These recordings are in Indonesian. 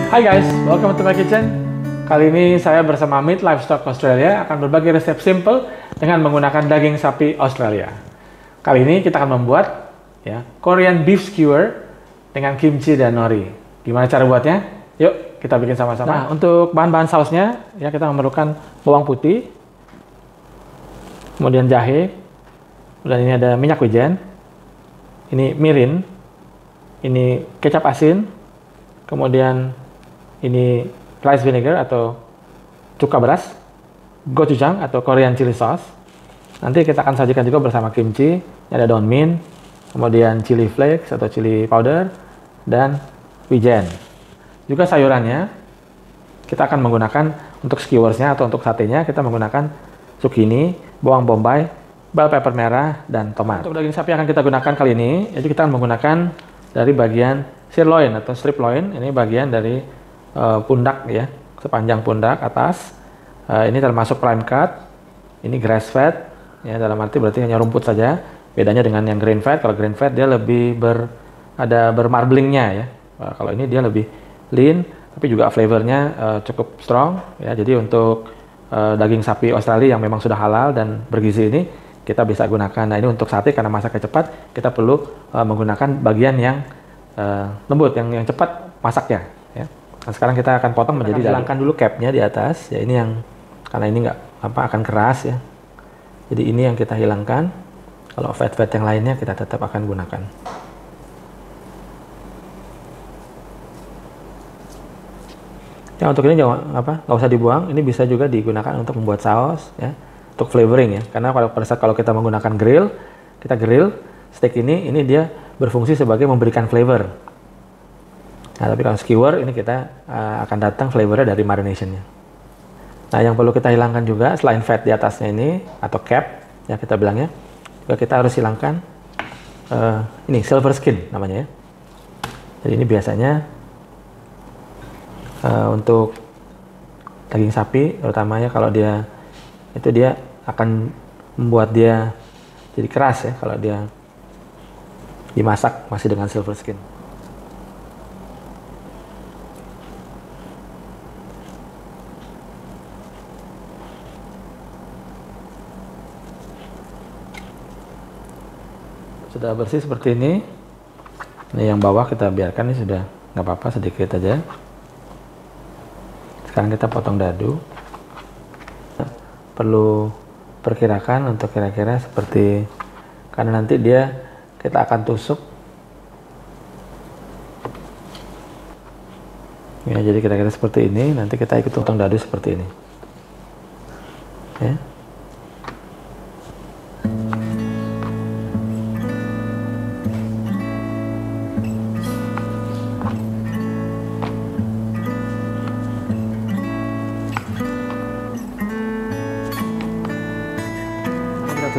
Hai guys, welcome to my kitchen. Kali ini saya bersama Meat Livestock Australia akan berbagi resep simple dengan menggunakan daging sapi Australia. Kali ini kita akan membuat Korean beef skewer dengan kimchi dan nori. Gimana cara buatnya? Yuk kita bikin sama-sama. Nah, untuk bahan-bahan sausnya kita memerlukan bawang putih, kemudian jahe, dan ini ada minyak wijen, ini mirin, ini kecap asin, kemudian ini rice vinegar atau cuka beras, gochujang atau Korean chili sauce. Nanti kita akan sajikan juga bersama kimchi, ada daun mint, kemudian chili flakes atau chili powder, dan wijen. Juga sayurannya, kita akan menggunakan untuk skewersnya atau untuk satenya, kita menggunakan zucchini, bawang bombay, bell pepper merah, dan tomat. Untuk daging sapi yang akan kita gunakan kali ini, itu kita akan menggunakan dari bagian sirloin atau strip loin. Ini bagian dari pundak sepanjang pundak atas. Ini termasuk prime cut. Ini grass fed dalam arti berarti hanya rumput saja. Bedanya dengan yang grain fed, kalau grain fed dia lebih ada bermarblingnya kalau ini dia lebih lean, tapi juga flavornya cukup strong Jadi untuk daging sapi Australia yang memang sudah halal dan bergizi ini kita bisa gunakan. Nah, ini untuk sate karena masaknya cepat, kita perlu menggunakan bagian yang lembut, yang cepat masaknya Nah, sekarang kita akan potong menjadi, hilangkan dulu capnya di atas ini yang karena ini akan keras jadi ini yang kita hilangkan. Kalau fat yang lainnya kita tetap akan gunakan. Untuk ini nggak usah dibuang, ini bisa juga digunakan untuk membuat saus untuk flavoring karena pada saat kalau kita menggunakan kita grill steak ini dia berfungsi sebagai memberikan flavor. Nah, tapi kalau skewer ini kita akan datang flavornya dari marinationnya. Nah, yang perlu kita hilangkan juga selain fat di atasnya ini atau cap kita bilangnya, juga kita harus hilangkan ini silver skin namanya Jadi ini biasanya untuk daging sapi terutama kalau dia akan membuat dia jadi keras kalau dia dimasak masih dengan silver skin. Sudah bersih seperti ini. Ini yang bawah kita biarkan, ini sudah nggak apa-apa, sedikit aja. Sekarang kita potong dadu. Perlu perkirakan untuk kira-kira seperti, karena nanti kita akan tusuk. Jadi kira-kira seperti ini. Nanti kita ikut potong dadu seperti ini.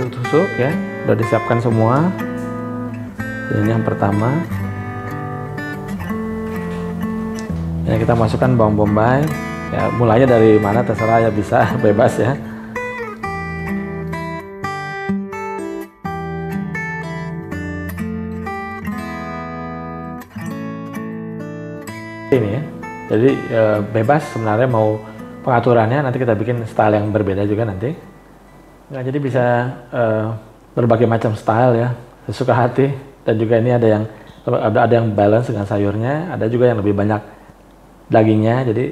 Tusuk udah disiapkan semua. Ini yang pertama. Kita masukkan bawang bombay. Mulainya dari mana terserah bisa bebas Ini jadi bebas sebenarnya mau pengaturannya, nanti kita bikin style yang berbeda juga nanti. Nah, jadi bisa berbagai macam style sesuka hati, dan juga ini ada yang balance dengan sayurnya, ada juga yang lebih banyak dagingnya, jadi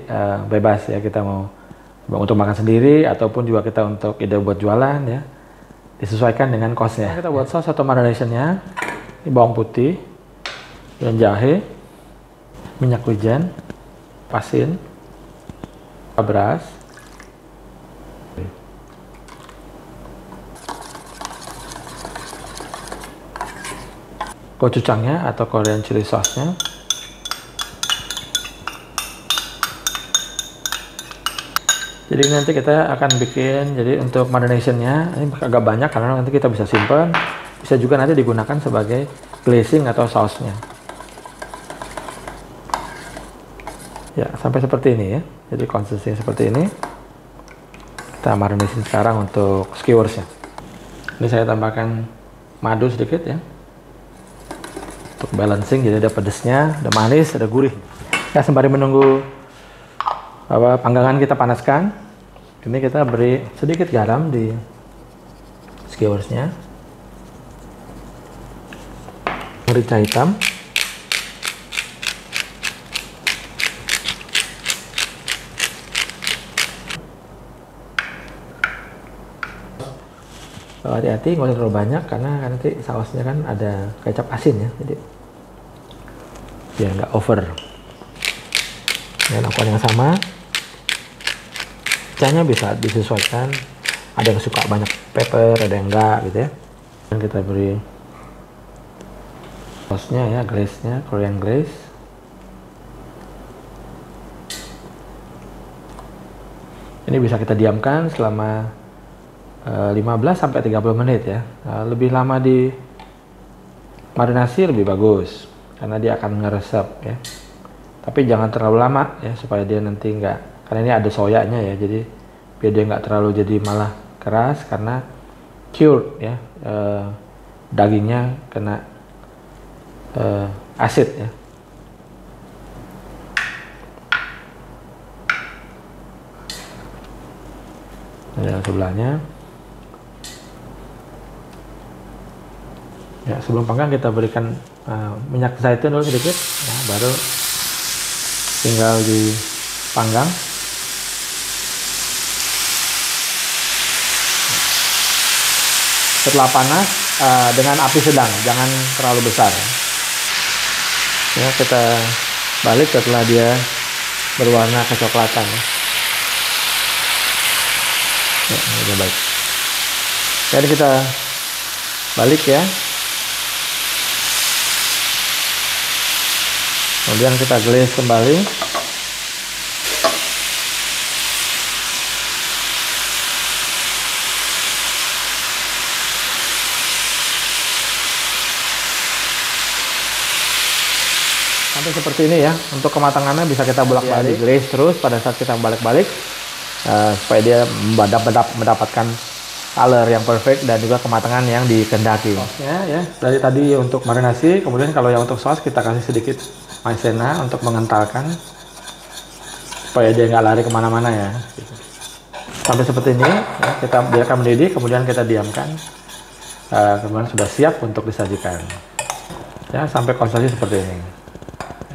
bebas kita mau untuk makan sendiri ataupun juga kita untuk ide buat jualan disesuaikan dengan costnya. Kita buat saus atau marinationnya, ini bawang putih, dan jahe, minyak wijen, asin, beras, gochujangnya atau Korean chili sauce-nya, jadi nanti kita akan bikin, jadi untuk marination-nya ini agak banyak karena nanti kita bisa simpan, bisa juga nanti digunakan sebagai glazing atau sausnya. Sampai seperti ini jadi konsistensi seperti ini. Kita marinasi sekarang untuk skewersnya. Ini saya tambahkan madu sedikit untuk balancing, jadi ada pedesnya, ada manis, ada gurih. Ya, sembari menunggu panggangan kita panaskan, ini kita beri sedikit garam di skewersnya, merica hitam, hati-hati nggak usah terlalu banyak karena nanti sausnya kan ada kecap asin ya, jadi biar nggak over. Dan lakukan yang sama, ricanya bisa disesuaikan, ada yang suka banyak pepper, ada yang enggak gitu ya. Dan kita beri sausnya ya, glaze-nya, Korean glaze. Ini bisa kita diamkan selama 15-30 menit ya. Lebih lama di marinasi lebih bagus karena dia akan ngeresep ya. Tapi jangan terlalu lama ya supaya dia nanti enggak, karena ini ada soyanya ya, jadi biar dia nggak terlalu jadi malah keras karena cured ya, dagingnya kena asid ya. Dan sebelahnya ya, sebelum panggang kita berikan minyak zaitun dulu sedikit ya, baru tinggal dipanggang. Setelah panas dengan api sedang, jangan terlalu besar ya, kita balik setelah dia berwarna kecoklatan ya, udah baik. Jadi kita balik ya, kemudian kita glaze kembali. Sampai seperti ini ya. Untuk kematangannya bisa kita bolak-balik glaze terus pada saat kita balik-balik supaya dia mendapatkan color yang perfect dan juga kematangan yang dikehendaki. Ya, dari tadi untuk marinasi, kemudian kalau yang untuk saus kita kasih sedikit maizena untuk mengentalkan supaya dia nggak lari kemana-mana ya. Sampai seperti ini ya, kita biarkan mendidih, kemudian kita diamkan, kemudian sudah siap untuk disajikan ya, sampai konsistensi seperti ini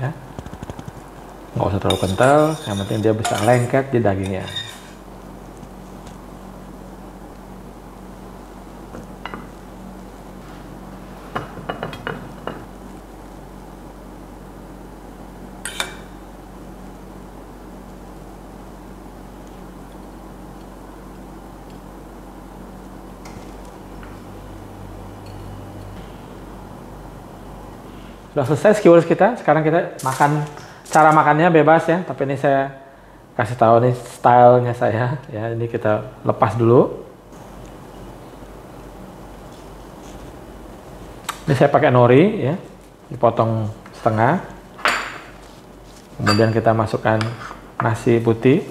ya. Nggak usah terlalu kental, yang penting dia bisa lengket di dagingnya. Sudah selesai skewers kita. Sekarang kita makan. Cara makannya bebas ya, tapi ini saya kasih tahu nih stylenya saya ya. Ini kita lepas dulu. Ini saya pakai nori ya, dipotong setengah. Kemudian kita masukkan nasi putih.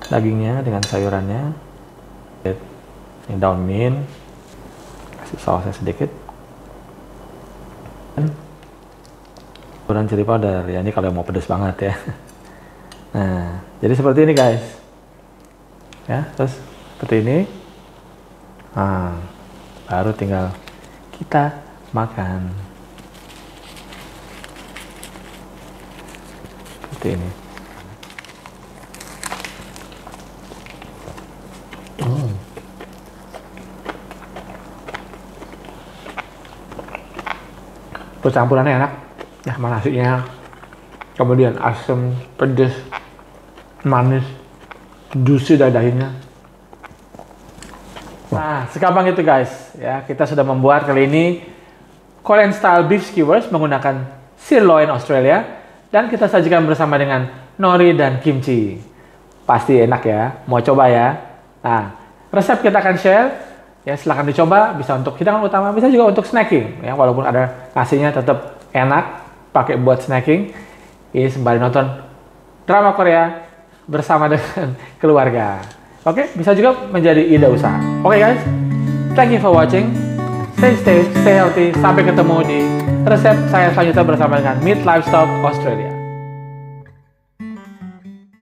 Dagingnya dengan sayurannya, ini daun mint, kasih sausnya sedikit, dan chili powder ya, ini kalau mau pedas banget ya. Nah, jadi seperti ini guys ya, terus seperti ini, nah, baru tinggal kita makan seperti ini. Campurannya enak ya, nasinya, kemudian asam, pedas, manis, juicy dagingnya. Nah, segampang itu guys ya, kita sudah membuat kali ini Korean style beef skewers menggunakan sirloin Australia, dan kita sajikan bersama dengan nori dan kimchi. Pasti enak ya, mau coba ya. Nah, resep kita akan share ya, silahkan dicoba, bisa untuk hidangan utama, bisa juga untuk snacking ya, walaupun ada nasinya tetap enak pakai buat snacking. Ini sembari nonton drama Korea bersama dengan keluarga. Oke, bisa juga menjadi ide usaha. Oke guys, thank you for watching. Stay safe, stay healthy. Sampai ketemu di resep saya selanjutnya bersama dengan Meat Livestock Australia.